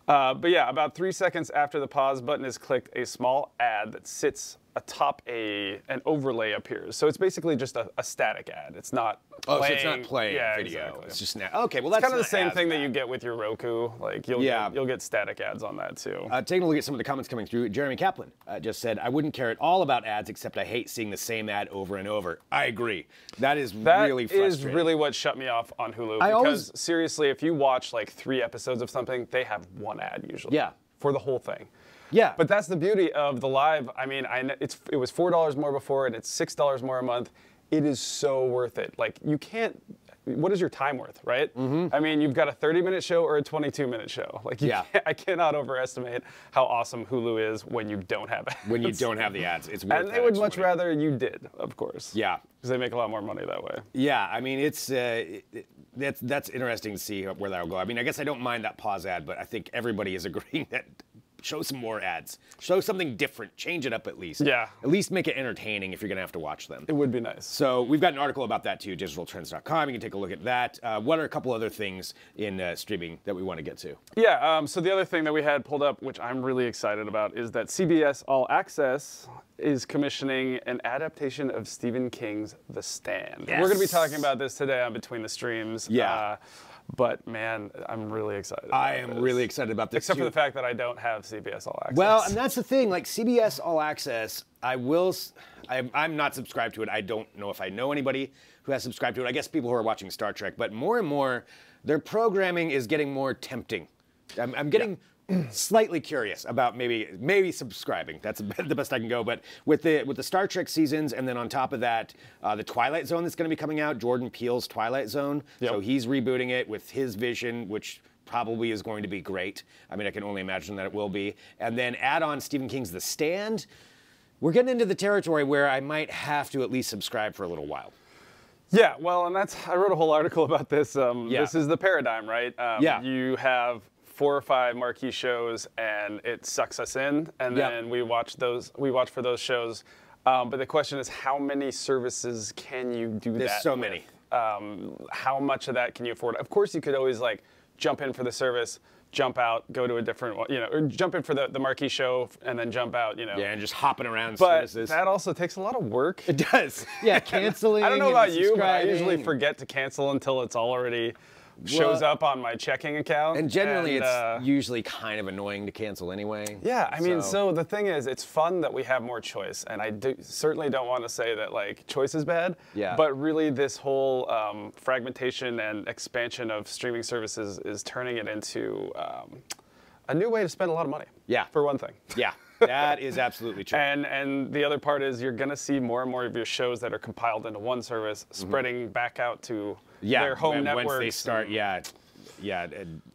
But yeah, about 3 seconds after the pause button is clicked, a small ad that sits atop an overlay appears. So it's basically just a static ad. It's not playing. Oh, so it's not playing video. Exactly. It's just okay. Well, that's kind of the same thing that you get with your Roku. Like you'll get static ads on that too. Taking a look at some of the comments coming through. Jeremy Kaplan just said, "I wouldn't care at all about ads, except I hate seeing the same ad over and over." I agree. That is really frustrating. That is really what shut me off on Hulu. Because seriously, if you watch like 3 episodes of something, they have one ad usually. Yeah. For the whole thing. Yeah. But that's the beauty of the live. I mean, it was $4 more before, and it's $6 more a month. It is so worth it. Like, you can't. What is your time worth, right? Mm-hmm. I mean, you've got a 30-minute show or a 22-minute show. Like, I cannot overestimate how awesome Hulu is when you don't have ads. When you don't have the ads, it's worth it. And they would much rather you did, of course. Yeah. Because they make a lot more money that way. Yeah, I mean, it's that's interesting to see where that will go. I mean, I guess I don't mind that pause ad, but I think everybody is agreeing that show some more ads. Show something different. Change it up at least. Yeah. At least make it entertaining if you're going to have to watch them. It would be nice. So we've got an article about that too, digitaltrends.com. You can take a look at that. What are a couple other things in streaming that we want to get to? Yeah, so the other thing that we had pulled up, which I'm really excited about, is that CBS All Access is commissioning an adaptation of Stephen King's The Stand. Yes. We're going to be talking about this today on Between the Streams. Yeah. But man, I'm really excited. I am really excited about this. Except for the fact that I don't have CBS All Access. Well, and that's the thing. Like CBS All Access, I'm not subscribed to it. I don't know if I know anybody who has subscribed to it. I guess people who are watching Star Trek. But more and more, their programming is getting more tempting. I'm getting slightly curious about maybe subscribing. That's the best I can go. But with the Star Trek seasons, and then on top of that, the Twilight Zone that's going to be coming out, Jordan Peele's Twilight Zone. Yep. So he's rebooting it with his vision, which probably is going to be great. I mean, I can only imagine that it will be. And then add on Stephen King's The Stand. We're getting into the territory where I might have to at least subscribe for a little while. Yeah, well, and I wrote a whole article about this. This is the paradigm, right? You have 4 or 5 marquee shows, and it sucks us in, and then we watch for those shows. But the question is, how many services can you do that? There's so many. How much of that can you afford? Of course, you could always like jump in for the service, jump out, go to a different one, or jump in for the marquee show and then jump out, Yeah, and just hopping around services. But that also takes a lot of work. It does. Yeah, canceling. I don't know about you, but I usually forget to cancel until it's already shows up on my checking account. And generally, it's usually kind of annoying to cancel anyway. Yeah, I mean, so the thing is, it's fun that we have more choice, and I certainly don't want to say that like choice is bad. Yeah. But really, this whole fragmentation and expansion of streaming services is turning it into a new way to spend a lot of money. Yeah. For one thing. Yeah. That is absolutely true. And the other part is you're going to see more and more of your shows that are compiled into one service spreading back out to their home networks. Once they start, we're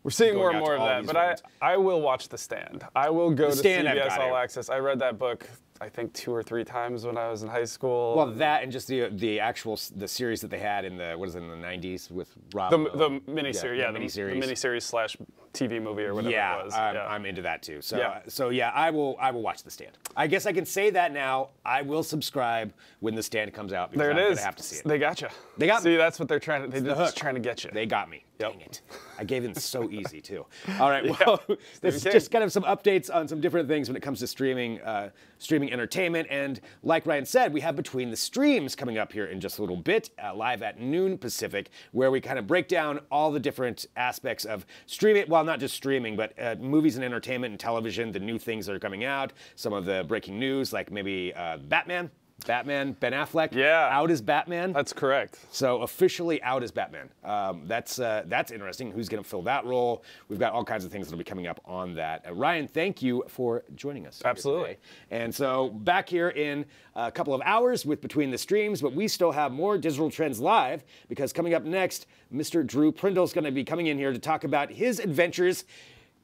seeing more and more of that. But I will watch The Stand. I will go to CBS All Access. I read that book, I think 2 or 3 times when I was in high school. Well, that and just the series that they had in the 90s with Rob. The miniseries, the miniseries / TV movie or whatever it was. I'm into that too. So I will watch The Stand. I guess I can say that now. I will subscribe when The Stand comes out. There it is. I'm gonna have to see it. They got you. They got me. See, that's what they're trying to. They're just trying to get you. They got me. Yep. Dang it. I gave in so easy too. All right. Well, this is just kind of some updates on some different things when it comes to streaming entertainment. And like Ryan said, we have Between the Streams coming up here in just a little bit, live at noon Pacific, where we kind of break down all the different aspects of streaming. Well, not just streaming, but movies and entertainment and television, the new things that are coming out, some of the breaking news, like maybe Batman, Ben Affleck, out as Batman. That's correct. So officially out as Batman. That's interesting. Who's going to fill that role? We've got all kinds of things that will be coming up on that. Ryan, thank you for joining us. Absolutely. And so back here in a couple of hours with Between the Streams, but we still have more Digital Trends Live, because coming up next, Mr. Drew Prindle is going to be coming in here to talk about his adventures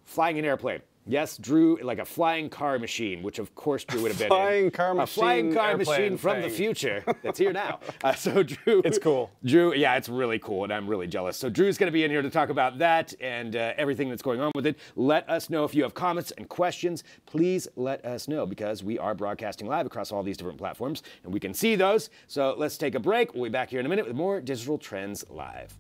flying an airplane. Yes, Drew, like a flying car machine, which of course Drew would have been flying car machine, a flying car machine from the future that's here now. So Drew, it's cool. Drew, yeah, it's really cool, and I'm really jealous. So Drew's going to be in here to talk about that and everything that's going on with it. Let us know if you have comments and questions. Please let us know, because we are broadcasting live across all these different platforms, and we can see those. So let's take a break. We'll be back here in a minute with more Digital Trends Live.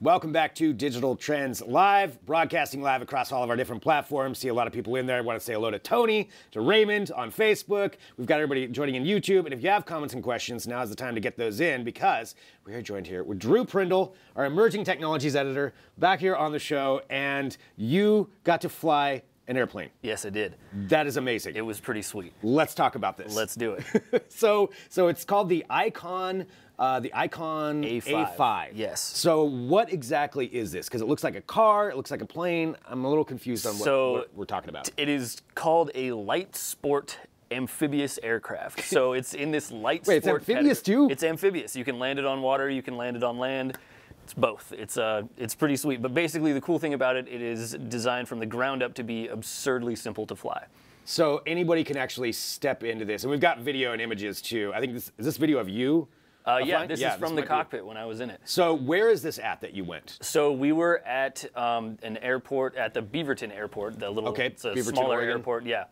Welcome back to Digital Trends Live, broadcasting live across all of our different platforms. See a lot of people in there. I want to say hello to Tony, to Raymond on Facebook. We've got everybody joining in YouTube. And if you have comments and questions, now is the time to get those in, because we are joined here with Drew Prindle, our emerging technologies editor, back here on the show. And you got to fly an airplane. Yes, I did. That is amazing. It was pretty sweet. Let's talk about this. Let's do it. So it's called the Icon A5. Yes. So what exactly is this? Because it looks like a car, it looks like a plane. I'm a little confused on what we're talking about. It is called a light sport amphibious aircraft. So it's in this light sport. Wait, it's amphibious too? It's amphibious. You can land it on water, you can land it on land. It's both. It's pretty sweet. But basically the cool thing about it, it is designed from the ground up to be absurdly simple to fly. So anybody can actually step into this. And we've got video and images too. I think is this video of you? Yeah, this is from the cockpit when I was in it. So where is this at that you went? So we were at an airport, at the Beaverton Airport, the little, it's a Beaverton, smaller Oregon. airport, yeah,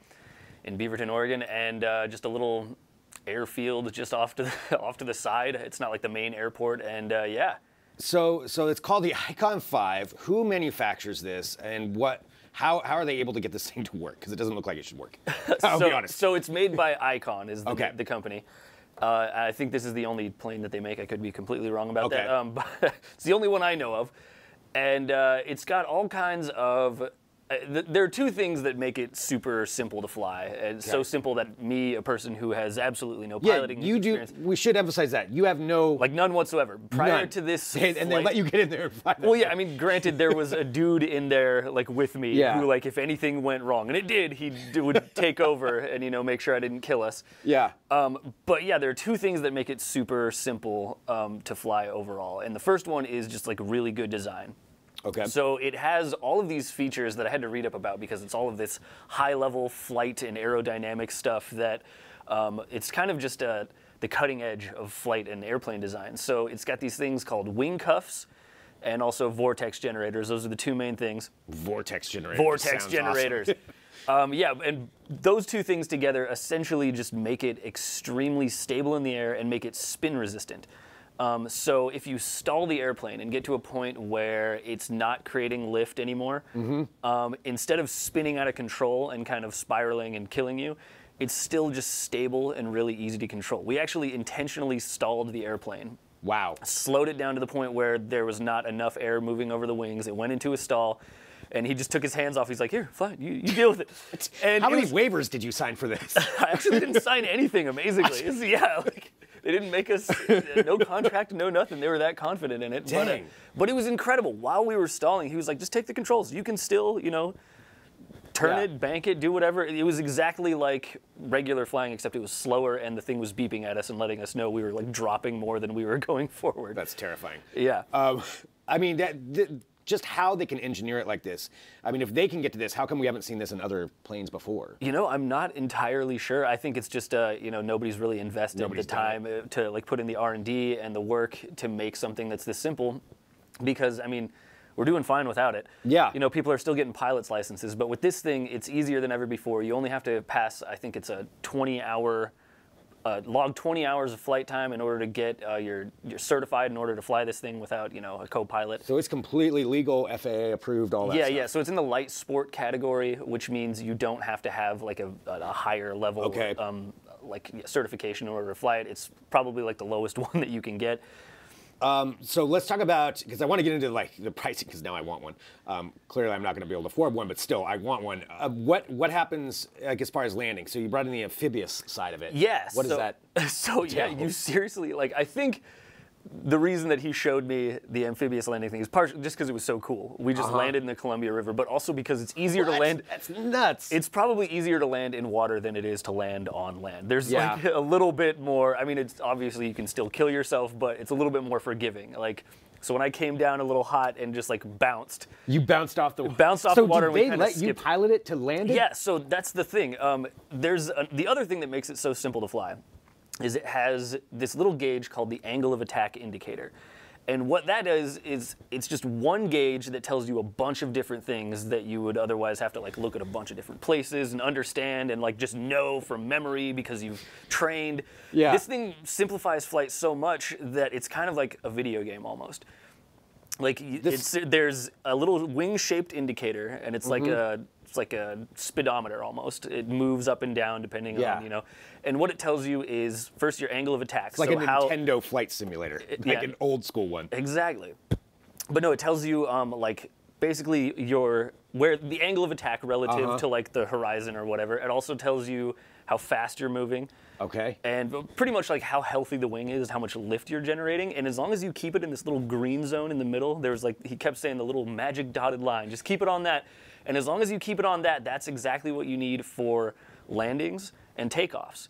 in Beaverton, Oregon, and just a little airfield just off to the side. It's not like the main airport, and yeah. So it's called the Icon 5. Who manufactures this, and how are they able to get this thing to work? Because it doesn't look like it should work. I'll be honest. So it's made by Icon, is the company. I think this is the only plane that they make. I could be completely wrong about that. But it's the only one I know of. And it's got all kinds of... there are two things that make it super simple to fly. And so simple that me, a person who has absolutely no piloting experience... We should emphasize that. You have no... Like none whatsoever. Prior to this and they let you get in there and fly. Well, yeah, I mean, granted, there was a dude in there, like, with me who, like, if anything went wrong, and it did, he would take over and, you know, make sure I didn't kill us. Yeah. But, yeah, there are two things that make it super simple to fly overall. And the first one is just, like, really good design. Okay. So it has all of these features that I had to read up about because it's all of this high-level flight and aerodynamic stuff that it's kind of just the cutting edge of flight and airplane design. So it's got these things called wing cuffs and also vortex generators. Those are the two main things. Vortex generators. Vortex generators. Awesome. Yeah, and those two things together essentially just make it extremely stable in the air and make it spin resistant. So if you stall the airplane and get to a point where it's not creating lift anymore, instead of spinning out of control and kind of spiraling and killing you, it's still just stable and really easy to control. We actually intentionally stalled the airplane Wow. Slowed it down to the point where there was not enough air moving over the wings. It went into a stall. And he just took his hands off. He's like, here, fine, you deal with it. And how many waivers did you sign for this? I actually didn't sign anything, amazingly. Yeah, like, they didn't make us, no contract, no nothing. They were that confident in it. Dang. But it was incredible. While we were stalling, he was like, just take the controls. You can still, turn it, bank it, do whatever. It was exactly like regular flying, except it was slower, and the thing was beeping at us and letting us know we were like dropping more than we were going forward. That's terrifying. Yeah. I mean, just how they can engineer it like this. I mean, if they can get to this, how come we haven't seen this in other planes before? I'm not entirely sure. I think it's just, nobody's really invested the time to like put in the R&D and the work to make something that's this simple. Because, I mean, we're doing fine without it. Yeah. People are still getting pilot's licenses, but with this thing, it's easier than ever before. You only have to pass, I think it's a 20-hour log 20 hours of flight time in order to get you're certified in order to fly this thing without a co-pilot. So it's completely legal, FAA approved, all that stuff. Yeah. So it's in the light sport category, which means you don't have to have like a higher level certification in order to fly it. It's probably like the lowest one that you can get. So let's talk about, because I want to get into like the pricing, because now I want one. Clearly I'm not going to be able to afford one, but still I want one. What happens like as far as landing? So you brought in the amphibious side of it. Yes. What is that? So yeah, you seriously, like, I think the reason that he showed me the amphibious landing thing is partially just because it was so cool. We just landed in the Columbia River, but also because it's easier to land. That's nuts. It's probably easier to land in water than it is to land on land. There's like a little bit more. I mean, it's obviously you can still kill yourself, but it's a little bit more forgiving. Like, so when I came down a little hot and just like bounced. You bounced off the water. Bounced off the water. So did they let you pilot it to land it? Yeah. So that's the thing. The other thing that makes it so simple to fly is it has this little gauge called the angle of attack indicator. And what that is it's just one gauge that tells you a bunch of different things that you would otherwise have to like look at a bunch of different places and understand and like just know from memory because you've trained. Yeah. This thing simplifies flight so much that it's kind of like a video game almost. Like there's a little wing-shaped indicator, and it's like a speedometer almost. It moves up and down depending on, And what it tells you is first your angle of attack. It's like a Nintendo flight simulator, like an old school one. Exactly. But no, it tells you like basically where the angle of attack relative to like the horizon or whatever. It also tells you how fast you're moving. Okay. And pretty much like how healthy the wing is, how much lift you're generating. And as long as you keep it in this little green zone in the middle, he kept saying the little magic dotted line, just keep it on that. And as long as you keep it on that, that's exactly what you need for landings and takeoffs.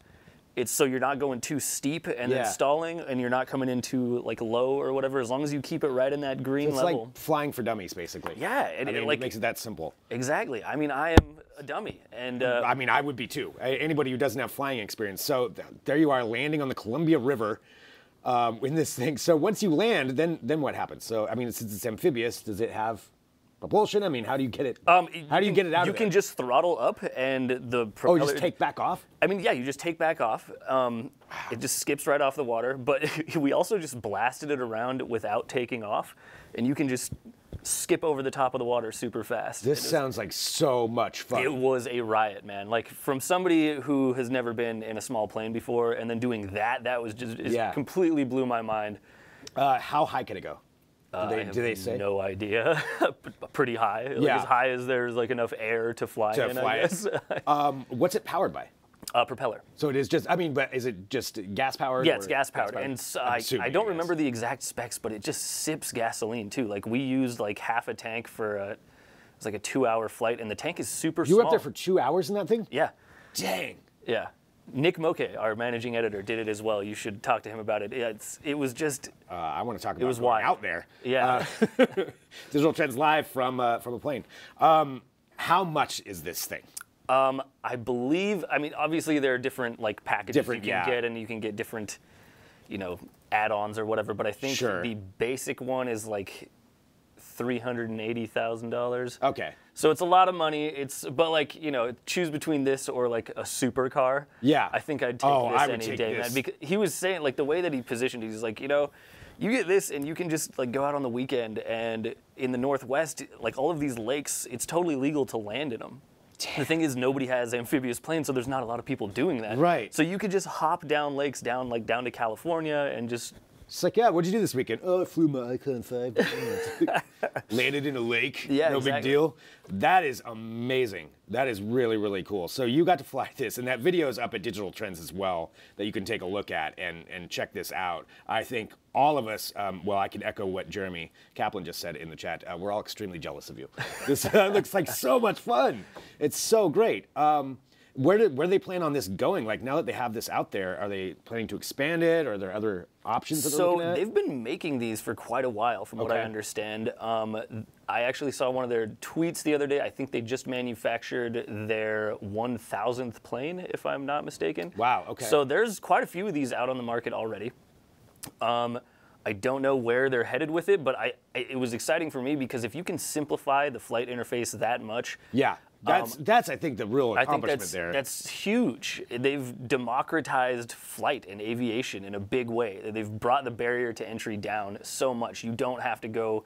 It's so you're not going too steep and then stalling, and you're not coming into like low or whatever. As long as you keep it right in that green level. It's like flying for dummies, basically. Yeah, it makes it that simple. Exactly. I mean, I am a dummy, and I mean, I would be too. Anybody who doesn't have flying experience. So there you are, landing on the Columbia River in this thing. So once you land, then what happens? So I mean, since it's amphibious, does it have propulsion? I mean, how do you get it? How do you get it out of there? You can just throttle up, and the propeller. Oh, you just take back off? I mean, yeah, you just take back off. It just skips right off the water. But we also just blasted it around without taking off, and you can just skip over the top of the water super fast. This sounds like so much fun. It was a riot, man. Like, from somebody who has never been in a small plane before, and then doing that was just completely blew my mind. How high can it go? Do they say? No idea. Pretty high. Like as high as there's like enough air to fly in, I guess. What's it powered by? Propeller. So it is just, I mean, but is it just gas powered? Yeah, it's gas powered. And so I don't remember the exact specs, but it just sips gasoline too. Like we used like half a tank for it was like a 2-hour flight, and the tank is super small. You were up there for 2 hours in that thing? Yeah. Dang. Yeah. Nick Moke, our managing editor, did it as well. You should talk to him about it. It was just. I want to talk about going out there. Yeah. Digital Trends live from a plane. How much is this thing? I believe. I mean, obviously there are different like packages you can get, and you can get different, add-ons or whatever. But I think the basic one is like $380,000. Okay. So it's a lot of money. But like, choose between this or like a supercar. Yeah. I think I'd take this any day, man. Because he was saying, like, the way that he positioned it, he's like, you get this and you can just like go out on the weekend, and in the Northwest, like all of these lakes, it's totally legal to land in them. Damn. The thing is, nobody has amphibious planes, so there's not a lot of people doing that. Right. So you could just hop down lakes, down to California, and just It's like, yeah, what'd you do this weekend? Oh, I flew my Icon 5. Landed in a lake. Yeah, no big deal. That is amazing. That is really, really cool. So you got to fly this, and that video is up at Digital Trends as well that you can take a look at and check this out. I think all of us, well, I can echo what Jeremy Kaplan just said in the chat. We're all extremely jealous of you. This looks like so much fun. It's so great. Where do they plan on this going? Like, now that they have this out there, are they planning to expand it? Or are there other options that they're looking at? So they've been making these for quite a while, from what I understand. I actually saw one of their tweets the other day. I think they just manufactured their 1,000th plane, if I'm not mistaken. Wow, okay. So there's quite a few of these out on the market already. I don't know where they're headed with it, but it was exciting for me because if you can simplify the flight interface that much, yeah. That's I think the real accomplishment there. That's huge. They've democratized flight and aviation in a big way. They've brought the barrier to entry down so much. You don't have to go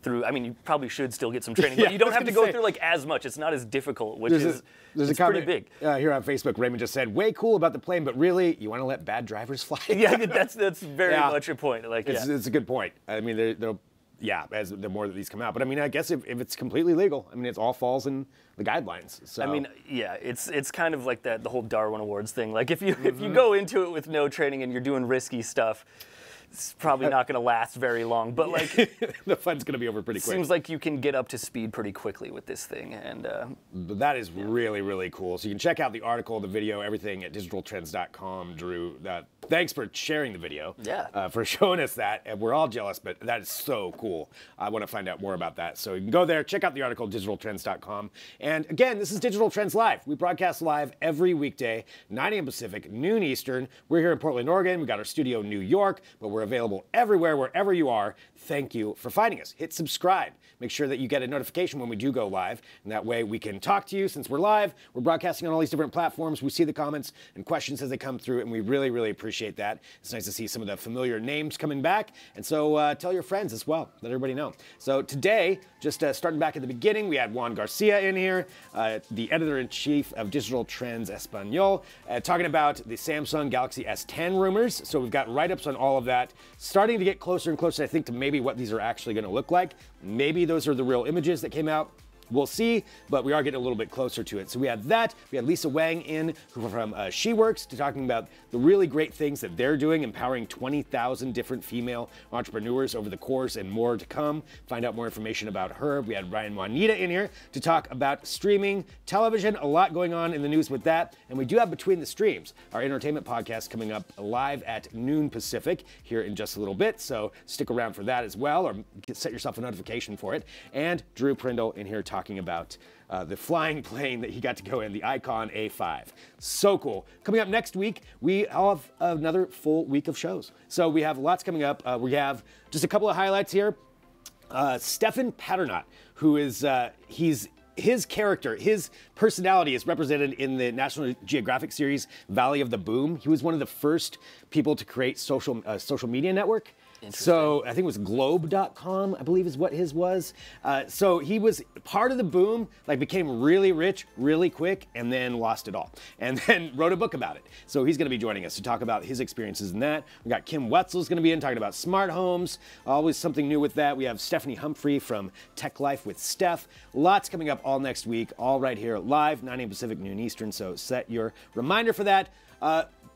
through. I mean, you probably should still get some training, but you don't have to go through like as much. It's not as difficult, which is pretty big. Here on Facebook, Raymond just said, "Way cool about the plane, but really, you want to let bad drivers fly?" Yeah, that's very much a point. Like, it's a good point. I mean, they'll. Yeah, as the more that these come out. But I mean, I guess if it's completely legal, I mean, it all falls in the guidelines. So. I mean, yeah, it's kind of like the whole Darwin Awards thing. Like if you go into it with no training and you're doing risky stuff, it's probably not going to last very long. But like the fun's going to be over pretty quick. Seems like you can get up to speed pretty quickly with this thing, and that is really, really cool. So you can check out the article, the video, everything at digitaltrends.com. Drew, thanks for sharing the video. Yeah. For showing us that. And we're all jealous, but that is so cool. I want to find out more about that. So you can go there, check out the article, digitaltrends.com. And again, this is Digital Trends Live. We broadcast live every weekday, 9 a.m. Pacific, noon Eastern. We're here in Portland, Oregon. We got our studio in New York, but we're available everywhere, wherever you are. Thank you for finding us. Hit subscribe. Make sure that you get a notification when we do go live, and that way we can talk to you. Since we're live, we're broadcasting on all these different platforms. We see the comments and questions as they come through, and we really, really appreciate that. It's nice to see some of the familiar names coming back, and so tell your friends as well. Let everybody know. So today, just starting back at the beginning, we had Juan Garcia in here, the editor-in-chief of Digital Trends Espanol, talking about the Samsung Galaxy S10 rumors. So we've got write-ups on all of that, starting to get closer and closer, I think, to maybe what these are actually going to look like. Maybe those are the real images that came out. We'll see, but we are getting a little bit closer to it. So we had that. We had Lisa Wang in from SheWorks to talking about the really great things that they're doing, empowering 20,000 different female entrepreneurs over the course and more to come. Find out more information about her. We had Ryan Juanita in here to talk about streaming television. A lot going on in the news with that. And we do have Between the Streams, our entertainment podcast coming up live at noon Pacific here in just a little bit. So stick around for that as well, or set yourself a notification for it. And Drew Prindle in here talking about the flying plane that he got to go in, the Icon A5. So cool. Coming up next week, we have another full week of shows. So we have lots coming up. We have just a couple of highlights here. Stefan Paternotte, who is, his character, his personality is represented in the National Geographic series Valley of the Boom. He was one of the first people to create social media network. So I think it was globe.com, I believe is what his was. So he was part of the boom, like became really rich really quick, and then lost it all. And then wrote a book about it. So he's going to be joining us to talk about his experiences in that. We got Kim Wetzel's going to be in talking about smart homes. Always something new with that. We have Stephanie Humphrey from Tech Life with Steph. Lots coming up all next week, all right here live, 9 a.m. Pacific, noon Eastern. So set your reminder for that.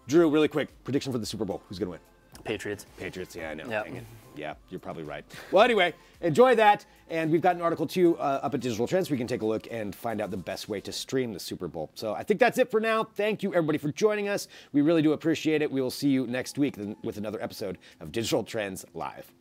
Drew, really quick, prediction for the Super Bowl. Who's going to win? Patriots. Patriots, yeah, I know. Yep. Dang it. Yeah, you're probably right. Well, anyway, enjoy that. And we've got an article, too, up at Digital Trends where you can take a look and find out the best way to stream the Super Bowl. So I think that's it for now. Thank you, everybody, for joining us. We really do appreciate it. We will see you next week with another episode of Digital Trends Live.